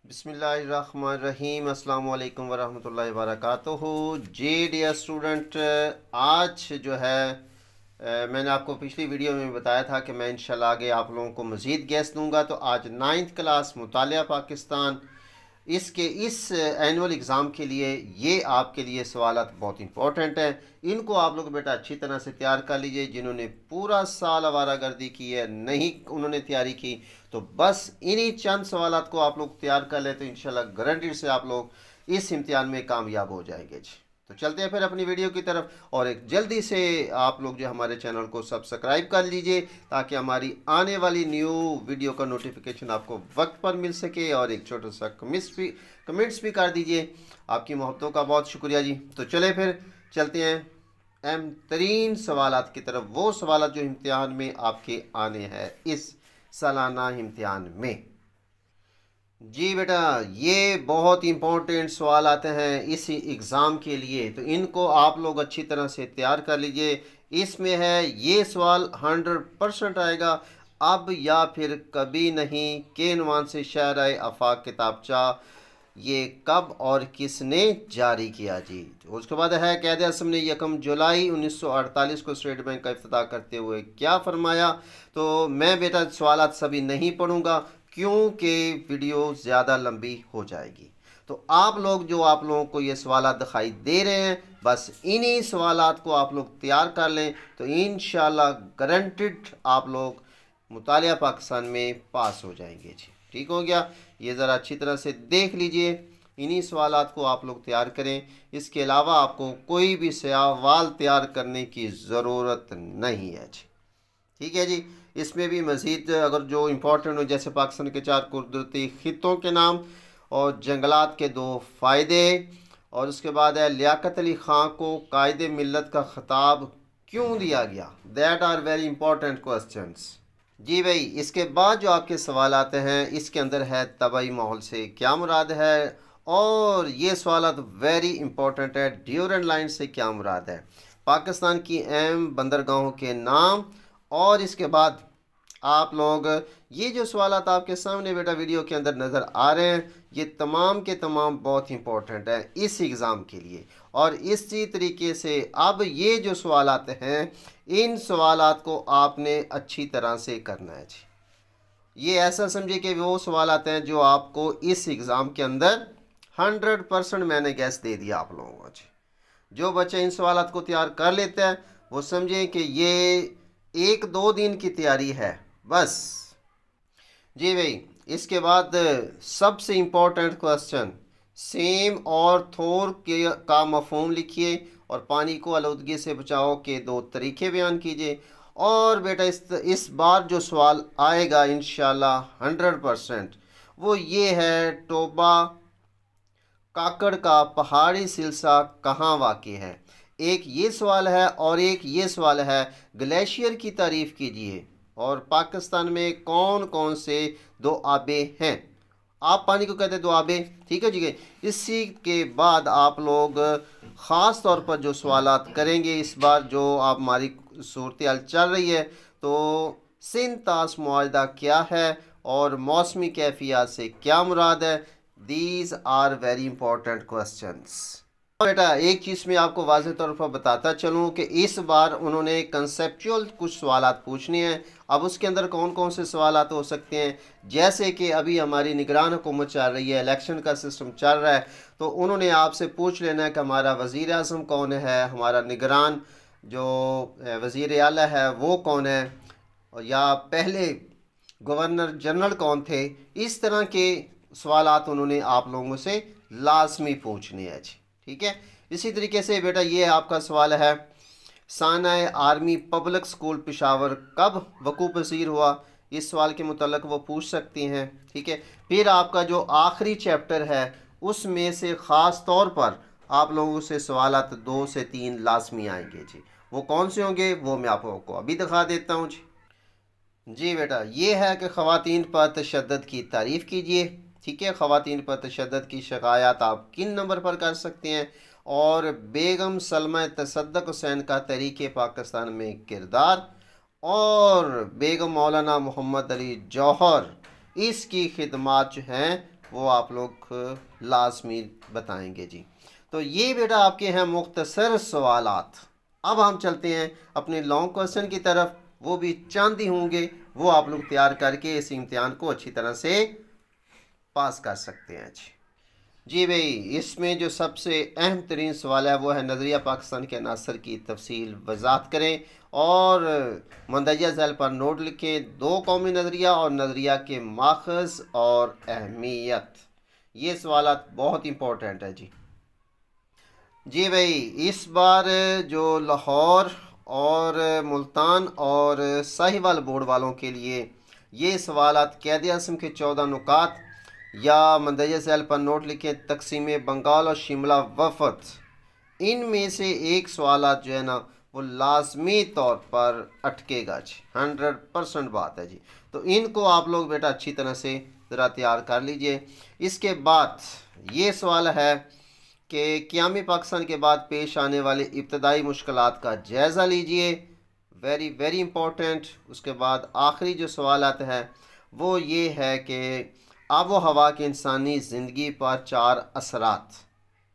बिस्मिल्लाहिर्रहमानिर्रहीम अस्सलाम वालेकुम वरहमतुल्लाहि वबरकातुहू। जी डियर स्टूडेंट, आज जो है मैंने आपको पिछली वीडियो में बताया था कि मैं इंशाल्लाह आगे आप लोगों को मज़ीद गैस दूंगा। तो आज 9th क्लास मुतालिया पाकिस्तान इसके इस एनुअल एग्ज़ाम के लिए ये आपके लिए सवालात बहुत इंपॉर्टेंट हैं। इनको आप लोग बेटा अच्छी तरह से तैयार कर लीजिए। जिन्होंने पूरा साल आवारागर्दी की है, नहीं उन्होंने तैयारी की, तो बस इन्हीं चंद सवालात को आप लोग तैयार कर ले तो इंशाल्लाह गारंटीड से आप लोग इस इम्तिहान में कामयाब हो जाएंगे। जी, तो चलते हैं फिर अपनी वीडियो की तरफ। और एक जल्दी से आप लोग जो हमारे चैनल को सब्सक्राइब कर लीजिए ताकि हमारी आने वाली न्यू वीडियो का नोटिफिकेशन आपको वक्त पर मिल सके। और एक छोटा सा कमेंट्स भी कर दीजिए। आपकी मोहब्बतों का बहुत शुक्रिया जी। तो चले फिर चलते हैं अहम तरीन सवालात की तरफ, वो सवालात जो इम्तिहान में आपके आने हैं इस सालाना इम्तिहान में। जी बेटा, ये बहुत इम्पोर्टेंट सवाल आते हैं इस एग्ज़ाम के लिए, तो इनको आप लोग अच्छी तरह से तैयार कर लीजिए। इसमें है ये सवाल 100% आएगा। अब या फिर कभी नहीं के नुमान से शायराए आफाक किताबचा ये कब और किसने जारी किया जी। तो उसके बाद है क़ायद आज़म ने 1 जुलाई 1948 को स्टेट बैंक का इफ्तिताह करते हुए क्या फरमाया। तो मैं बेटा सवालात सभी नहीं पढ़ूंगा क्योंकि वीडियो ज़्यादा लंबी हो जाएगी। तो आप लोग जो आप लोगों को ये सवालात दिखाई दे रहे हैं, बस इन्हीं सवालात को आप लोग तैयार कर लें तो इंशाल्लाह गारंटीड आप लोग मुतालिया पाकिस्तान में पास हो जाएंगे। जी ठीक हो गया। ये ज़रा अच्छी तरह से देख लीजिए, इन्हीं सवालात को आप लोग तैयार करें। इसके अलावा आपको कोई भी सवाल तैयार करने की ज़रूरत नहीं है। जी ठीक है जी। इसमें भी मज़ीद अगर जो इम्पोर्टेंट हो, जैसे पाकिस्तान के 4 कुदरती खित्तों के नाम और जंगलात के 2 फ़ायदे, और उसके बाद है लियाकत अली ख़ान को कायदे मिल्लत का ख़िताब क्यों दिया गया। That are very important questions. जी भाई, इसके बाद जो आपके सवाल आते हैं इसके अंदर है तबाही माहौल से क्या मुराद है, और ये सवाल वेरी इंपॉर्टेंट है ड्यूरेंट लाइन से क्या मुराद है, पाकिस्तान की अहम बंदरगाहों के नाम। और इसके बाद आप लोग ये जो सवालात आपके सामने बेटा वीडियो के अंदर नज़र आ रहे हैं, ये तमाम के तमाम बहुत इंपॉर्टेंट है इस एग्ज़ाम के लिए। और इसी तरीके से अब ये जो सवालात हैं, इन सवालात को आपने अच्छी तरह से करना है जी। ये ऐसा समझिए कि वो सवालात हैं जो आपको इस एग्ज़ाम के अंदर 100% मैंने गैस दे दिया आप लोगों को जी। जो बच्चे इन सवालात को तैयार कर लेते हैं वो समझें कि ये 1-2 दिन की तैयारी है बस। जी भाई, इसके बाद सबसे इम्पोर्टेंट क्वेश्चन, सेम और थोर के का मफहूम लिखिए और पानी को आलूदगी से बचाओ के 2 तरीके बयान कीजिए। और बेटा इस बार जो सवाल आएगा इंशाल्लाह 100% वो ये है, टोबा काकड़ का पहाड़ी सिलसिला कहाँ वाक़ है। एक ये सवाल है और एक ये सवाल है, ग्लेशियर की तारीफ़ कीजिए और पाकिस्तान में कौन कौन से 2 आबे हैं। आप पानी को कहते हैं 2 आबे, ठीक है जी। इसी के बाद आप लोग ख़ास तौर पर जो सवालात करेंगे इस बार जो आप हमारी सूरत हाल चल रही है, तो सिंध ताश मुआहदा क्या है और मौसमी कैफियत से क्या मुराद है। These are very important questions. बेटा एक चीज़ में आपको वाज़ेह तौर पर बताता चलूँ कि इस बार उन्होंने कंसेप्चुअल कुछ सवालात पूछने हैं। अब उसके अंदर कौन कौन से सवालात हो सकते हैं, जैसे कि अभी हमारी निगरान हुकूमत चल रही है, इलेक्शन का सिस्टम चल रहा है, तो उन्होंने आपसे पूछ लेना है कि हमारा वज़ीर आज़म कौन है, हमारा निगरान जो वज़ीर आला है वो कौन है, या पहले गवर्नर जनरल कौन थे। इस तरह के सवालात उन्होंने आप लोगों से लाजमी पूछने हैं जी, ठीक है। इसी तरीके से बेटा ये आपका सवाल है, सानाए आर्मी पब्लिक स्कूल पेशावर कब वकू पसीर हुआ। इस सवाल के मुतल्लिक़ वो पूछ सकती हैं, ठीक है। फिर आपका जो आखिरी चैप्टर है उसमें से ख़ास तौर पर आप लोगों से सवालात 2 से 3 लाजमी आएंगे जी। वो कौन से होंगे वो मैं आप लोगों को अभी दिखा देता हूँ जी। जी बेटा, ये है कि ख़वातीन पर तशद्दुद की तारीफ़ कीजिए, ठीक है। ख़वातीन पर तशद्दुद की शिकायत आप किन नंबर पर कर सकते हैं, और बेगम सलमा तसद्दुक़ हुसैन का तहरीक पाकिस्तान में किरदार, और बेगम मौलाना मोहम्मद अली जौहर इसकी खिदमत जो हैं वो आप लोग लाजमी बताएंगे जी। तो ये बेटा आपके हैं मुख्तसर सवालात। अब हम चलते हैं अपने लॉन्ग क्वेश्चन की तरफ, वो भी चंद ही होंगे, वो आप लोग तैयार करके इस इम्तिहान को अच्छी तरह से पास कर सकते हैं जी। जी भाई, इसमें जो सबसे अहम तरीन सवाल है वो है नज़रिया पाकिस्तान के अनासर की तफसील वजाहत करें और मंदरजा झैल पर नोट लिखें। 2 कौमी नज़रिया और नज़रिया के माखज़ और अहमियत, ये सवाल बहुत इंपॉर्टेंट है जी। जी भाई, इस बार जो लाहौर और मुल्तान और साहिवाल बोर्ड वालों के लिए ये सवालात क़ायद आज़म के 14 नुकात या मंदरजा झैल पर नोट लिखें तकसीम बंगाल और शिमला वफद, इनमें से एक सवाल जो है ना वो लाजमी तौर पर अटकेगा जी। 100% बात है जी। तो इनको आप लोग बेटा अच्छी तरह से ज़रा तैयार कर लीजिए। इसके बाद ये सवाल है कि क़याम पाकिस्तान के बाद पेश आने वाली इब्तदाई मुश्किलात का जायज़ा लीजिए, वेरी वेरी इम्पोर्टेंट। उसके बाद आखिरी जो सवाल है वो ये है कि आब व हवा के इंसानी ज़िंदगी पर 4 असरात,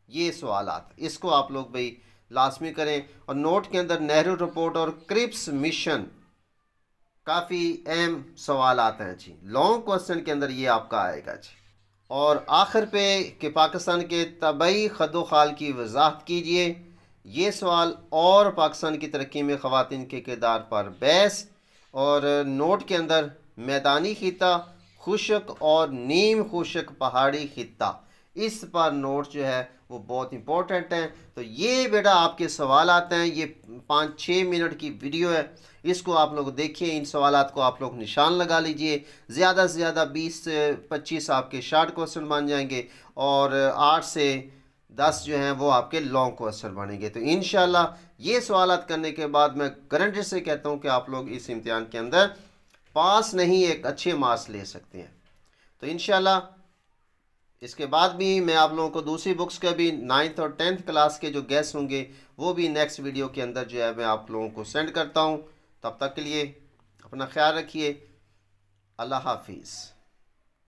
ये सवालात, इसको आप लोग भाई लाजमी करें। और नोट के अंदर नेहरू रिपोर्ट और क्रिप्स मिशन काफ़ी अहम सवालात हैं जी। लॉन्ग क्वेश्चन के अंदर ये आपका आएगा जी। और आखिर पे कि पाकिस्तान के तबई खदोखाल की वजाहत कीजिए, ये सवाल, और पाकिस्तान की तरक्की में ख़वातीन के किरदार पर बहस। और नोट के अंदर मैदानी खिता, खुशक और नीम खुशक पहाड़ी खिता, इस पर नोट जो है वो बहुत इंपॉर्टेंट हैं। तो ये बेटा आपके सवाल आते हैं, ये 5-6 मिनट की वीडियो है, इसको आप लोग देखिए। इन सवालात को आप लोग निशान लगा लीजिए। ज़्यादा से ज़्यादा 20 से 25 आपके शॉर्ट क्वेश्चन बन जाएंगे और 8 से 10 जो हैं वो आपके लॉन्ग क्वेश्चन बनेंगे। तो इंशाल्लाह ये सवालात करने के बाद मैं गारंटी से कहता हूँ कि आप लोग इस इम्तिहान के अंदर पास नहीं, एक अच्छे मार्क्स ले सकते हैं। तो इंशाल्लाह इसके बाद भी मैं आप लोगों को दूसरी बुक्स के भी 9th और 10th क्लास के जो गेस्ट होंगे वो भी नेक्स्ट वीडियो के अंदर जो है मैं आप लोगों को सेंड करता हूँ। तब तक के लिए अपना ख्याल रखिए। अल्लाह हाफिज़।